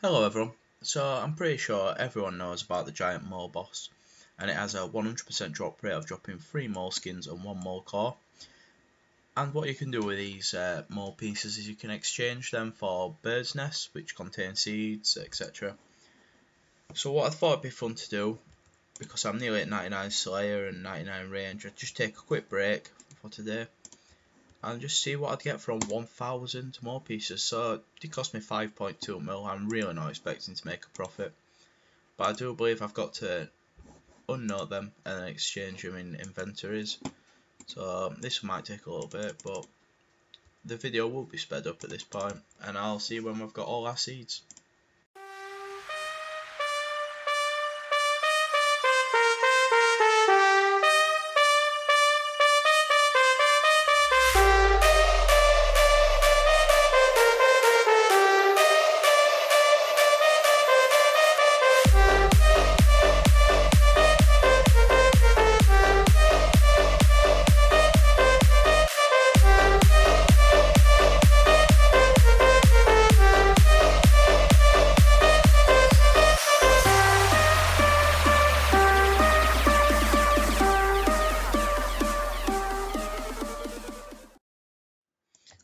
Hello everyone. So I'm pretty sure everyone knows about the giant mole boss, and it has a 100% drop rate of dropping 3 mole skins and 1 mole core. And what you can do with these mole pieces is you can exchange them for birds' nests which contain seeds, etc. So what I thought would be fun to do, because I'm nearly at 99 Slayer and 99 range, I'd just take a quick break for today and just see what I'd get from 1000 mole pieces. So it did cost me 5.2 mil. I'm really not expecting to make a profit. But I do believe I've got to unnote them and then exchange them in inventories. So this might take a little bit, but the video will be sped up at this point, and I'll see when we've got all our seeds.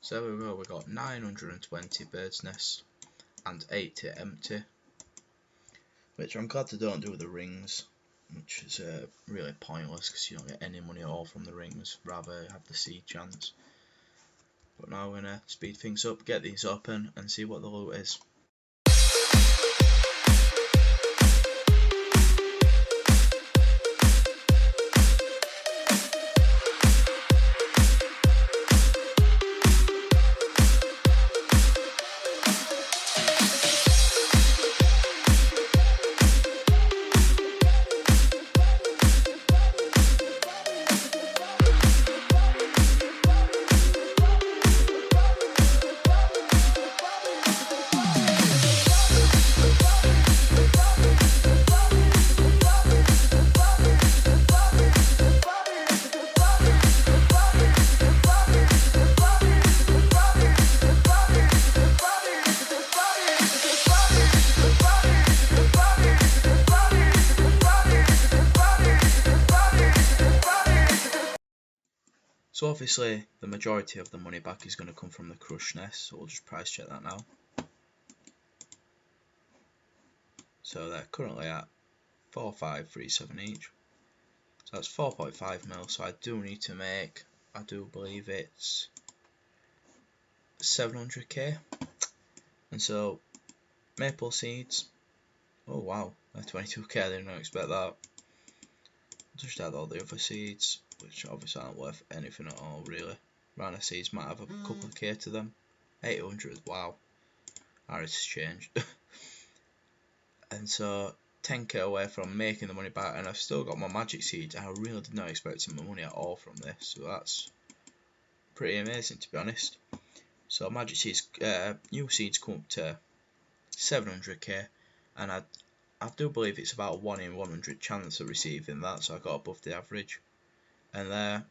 So there we go, we got 920 birds' nests and 80 empty, which I'm glad they don't do with the rings, which is really pointless because you don't get any money at all from the rings, rather have the seed chance. But now we're going to speed things up, get these open and see what the loot is. So obviously the majority of the money back is going to come from the crush nest, so we'll just price check that now. So they're currently at 4537 each, so that's 4.5 mil, so I do need to make, I do believe it's 700k, and so maple seeds, oh wow, they're 22k, I did not expect that. Just add all the other seeds, which obviously aren't worth anything at all really. Rana seeds might have a couple of k to them. 800, wow, our exchanged. And so 10k away from making the money back, and I've still got my magic seeds. I really did not expect my money at all from this, so that's pretty amazing to be honest. So magic seeds, new seeds come up to 700k, and I do believe it's about 1 in 100 chance of receiving that, so I got above the average. And there,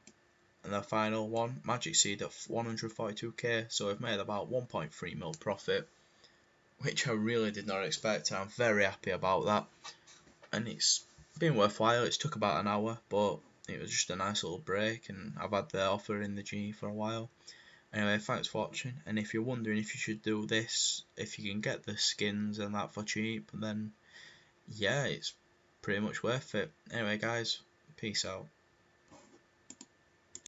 and the final one, magic seed at 142k, so I've made about 1.3 mil profit, which I really did not expect, and I'm very happy about that. And it's been worthwhile. It's took about an hour, but it was just a nice little break, and I've had the offer in the G for a while. Anyway, thanks for watching, and if you're wondering if you should do this, if you can get the skins and that for cheap, then yeah, it's pretty much worth it. Anyway guys, peace out.